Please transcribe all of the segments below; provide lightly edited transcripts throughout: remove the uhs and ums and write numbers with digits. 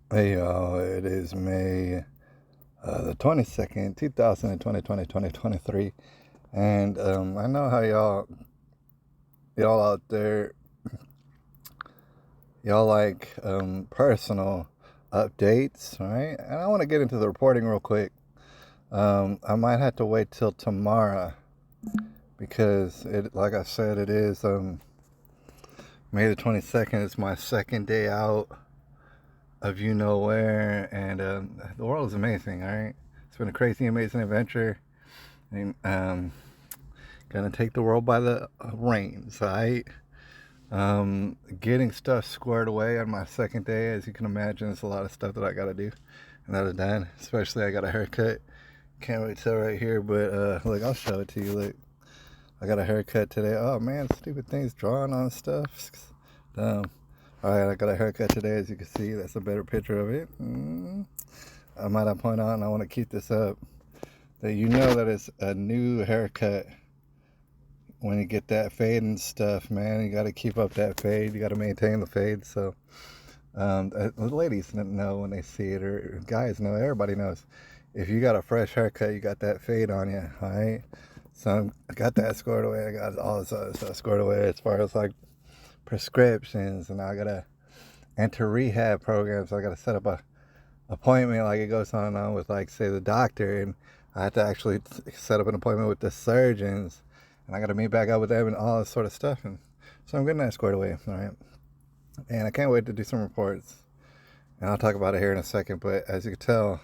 Hey y'all, it is May the 22nd, 2020, 2023. And I know how y'all out there, y'all like personal updates, right? And I want to get into the reporting real quick. I might have to wait till tomorrow because like I said, it is May the 22nd. It's my second day out of you know where, and the world is amazing, all right? It's been a crazy, amazing adventure. And gonna take the world by the reins, right? Getting stuff squared away on my second day. As you can imagine, there's a lot of stuff that I gotta do and that is done. Especially I got a haircut. Can't wait till right here, but look, I'll show it to you. Look, I got a haircut today. Oh man, stupid things drawing on stuff. Dumb. All right, I got a haircut today. As you can see, that's a better picture of it. I might point out, and I want to keep this up, that you know that it's a new haircut when you get that fade and stuff, man. You got to keep up that fade. You got to maintain the fade. So the ladies know when they see it, or guys know. Everybody knows. If you got a fresh haircut, you got that fade on you, all right? So I got that squared away. I got all this other stuff squared away as far as like prescriptions, and I gotta enter rehab programs. I gotta set up a appointment, like it goes on and on with, like, say, the doctor, and I have to actually set up an appointment with the surgeons, and I got to meet back up with them and all this sort of stuff. And so I'm getting that squared away, all right? And I can't wait to do some reports, and I'll talk about it here in a second. But as you can tell,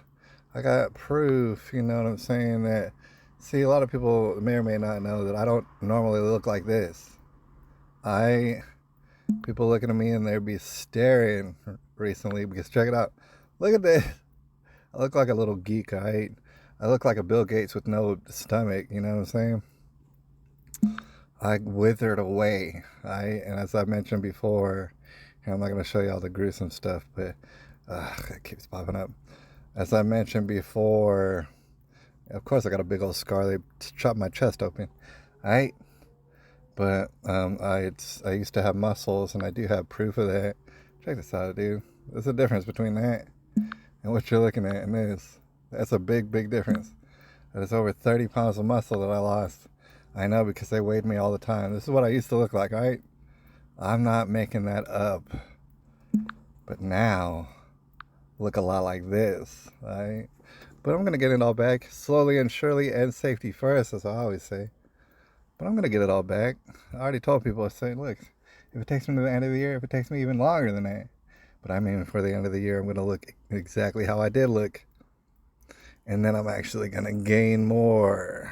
I got proof, you know what I'm saying, that, see, a lot of people may or may not know that I don't normally look like this. People looking at me and they'd be staring recently because check it out. Look at this. I look like a little geek, right? I look like a Bill Gates with no stomach, you know what I'm saying? I withered away, right? And as I mentioned before, I'm not going to show you all the gruesome stuff, but it keeps popping up. As I mentioned before, of course I got a big old scar. They chopped my chest open, right? But I used to have muscles, and I do have proof of that. Check this out, dude. There's a difference between that and what you're looking at and this. That's a big, big difference. That is over 30 pounds of muscle that I lost. I know, because they weighed me all the time. This is what I used to look like, right? I'm not making that up. But now, look a lot like this, right? But I'm going to get it all back slowly and surely, and safety first, as I always say. But I'm going to get it all back. I already told people, I say, look, if it takes me to the end of the year, if it takes me even longer than that, but I mean, for the end of the year, I'm going to look exactly how I did look. And then I'm actually going to gain more.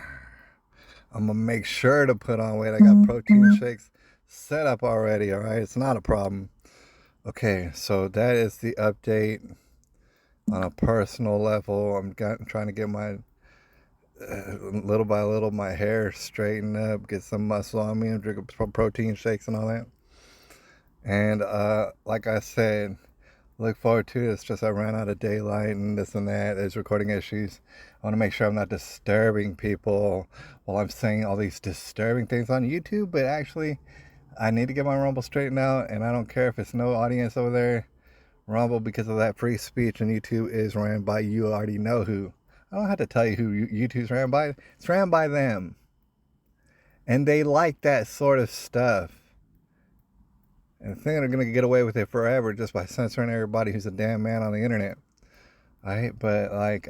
I'm going to make sure to put on weight. I got protein shakes set up already, all right? It's not a problem. Okay, so that is the update on a personal level. I'm trying to get my, little by little, my hair straightened up, get some muscle on me, and drink protein shakes and all that. And like I said, look forward to it. It's just I ran out of daylight and this and that. There's recording issues. I want to make sure I'm not disturbing people while I'm saying all these disturbing things on YouTube. But actually, I need to get my Rumble straightened out, and I don't care if it's no audience over there. Rumble, because of that free speech, and YouTube is ran by you already know who. I don't have to tell you who YouTube's ran by. It's ran by them. And they like that sort of stuff. And think they're going to get away with it forever just by censoring everybody who's a damn man on the internet. Right? But, like,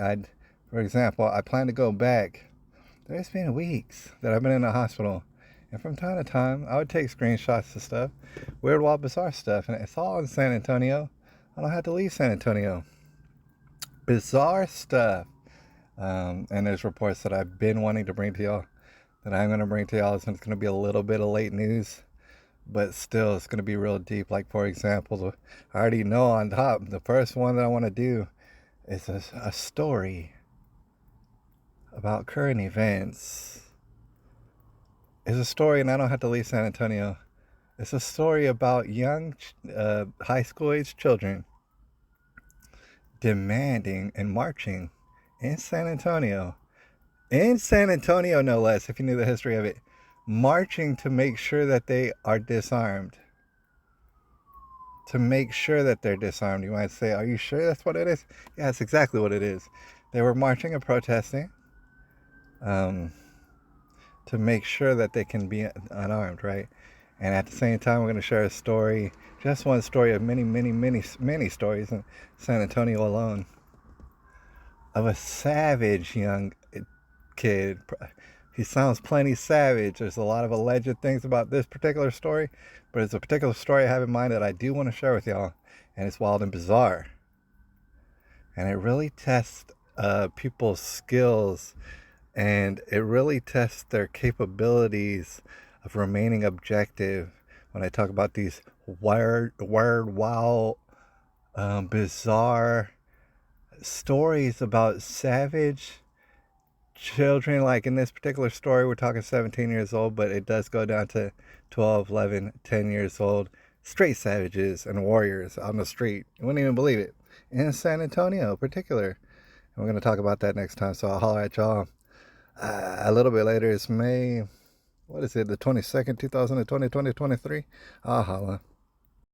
for example, I plan to go back. There's been weeks that I've been in the hospital. And from time to time, I would take screenshots of stuff, weird, wild, bizarre stuff. And it's all in San Antonio. I don't have to leave San Antonio. Bizarre stuff. And there's reports that I've been wanting to bring to y'all, that I'm going to bring to y'all. It's going to be a little bit of late news, but still, it's going to be real deep. Like, for example, I already know on top, the first one that I want to do is a story about current events. It's a story, and I don't have to leave San Antonio. It's a story about young high school age children demanding and marching in San Antonio. In San Antonio, no less, if you knew the history of it. Marching to make sure that they are disarmed. to make sure that they're disarmed. You might say, are you sure that's what it is? Yeah, that's exactly what it is. They were marching and protesting to make sure that they can be unarmed, right? And at the same time, we're going to share a story, just one story of many, many, many, many stories in San Antonio alone, of a savage young kid. He sounds plenty savage. There's a lot of alleged things about this particular story, but it's a particular story I have in mind that I do want to share with y'all, and it's wild and bizarre. And it really tests people's skills, and it really tests their capabilities of remaining objective when I talk about these wild, wild, bizarre stories about savage children. Like in this particular story, we're talking 17 years old, but it does go down to 12, 11, 10 years old. Straight savages and warriors on the street. You wouldn't even believe it. In San Antonio in particular. And we're going to talk about that next time, so I'll holler at y'all a little bit later. It's May, what is it, the 22nd, 2020, 2023? I'll holla.